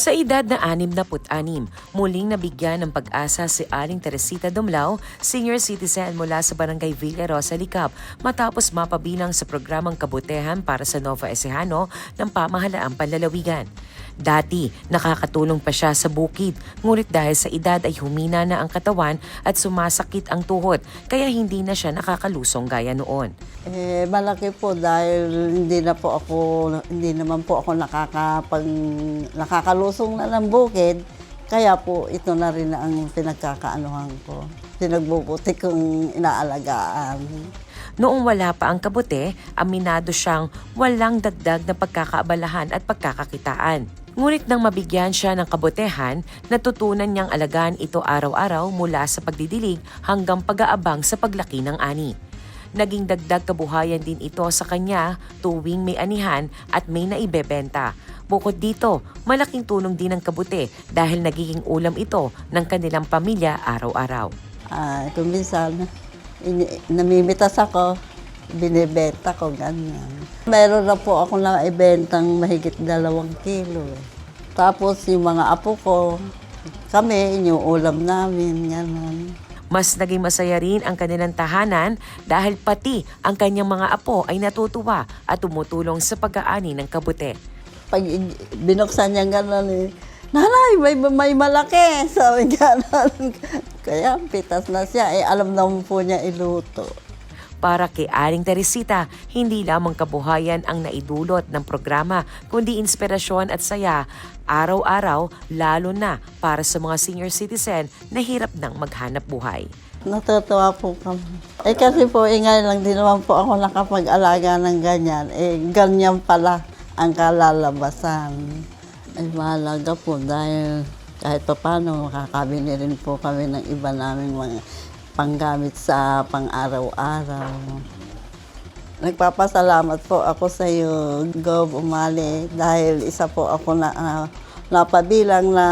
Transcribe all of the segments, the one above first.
Sa edad na 66, muling nabigyan ng pag-asa si Aling Teresita Dumlao, senior citizen mula sa Barangay Villa Rosa, Licap, matapos mapabilang sa programang kabutehan para sa Nova Ecijano ng pamahalaang panlalawigan. Dati, nakakatulong pa siya sa bukid, ngunit dahil sa edad ay humina na ang katawan at sumasakit ang tuhod, kaya hindi na siya nakakalusong gaya noon. Malaki po dahil hindi naman po ako nakakalusong na ng bukid, kaya po ito na rin ang pinagkakaanuhan ko. Pinagbubuti kong inaalagaan. Noong wala pa ang kabute, aminado siyang walang dagdag na pagkakaabalahan at pagkakakitaan. Ngunit nang mabigyan siya ng kabutehan, natutunan niyang alagaan ito araw-araw mula sa pagdidilig hanggang pag-aabang sa paglaki ng ani. Naging dagdag kabuhayan din ito sa kanya tuwing may anihan at may naibebenta. Bukod dito, malaking tulong din ang kabute dahil nagiging ulam ito ng kanilang pamilya araw-araw. Kung minsan, namimitas ako, binibenta ko, ganyan. Meron na po ako na ibentang mahigit 2 kilo. Tapos yung mga apo ko, kami, yung ulam namin, gano'n. Mas naging masaya rin ang kanilang tahanan dahil pati ang kanyang mga apo ay natutuwa at tumutulong sa pag-aani ng kabute. Pag binuksan niya gano'n, Nanay, may malaki, sabi gano'n. Kaya pitas na siya, alam naman po niya iluto. Para kay Aling Teresita, hindi lamang kabuhayan ang naidulot ng programa, kundi inspirasyon at saya araw-araw, lalo na para sa mga senior citizen na hirap nang maghanap buhay. Natutuwa po kami. Kasi po, ngayon lang din naman po ako nakapag-alaga ng ganyan. Ganyan pala ang kalalabasan. Mahalaga po dahil kahit pa paano makakabili rin po kami ng iba naming mga panggamit sa pang-araw-araw. Nagpapasalamat po ako sa iyo, Gov. Umali, dahil isa po ako na napabilang na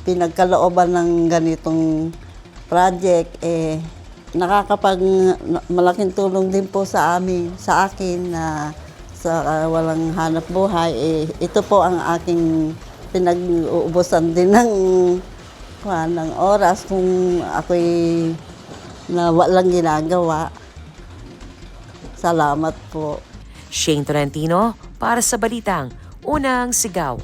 pinagkalooban ng ganitong project. Malaking tulong din po sa akin na sa walang hanap buhay. Ito po ang aking pinag-uubusan din ng oras kung ako'y na walang ginagawa. Salamat po. Shane Tolentino para sa Balitang Unang Sigaw.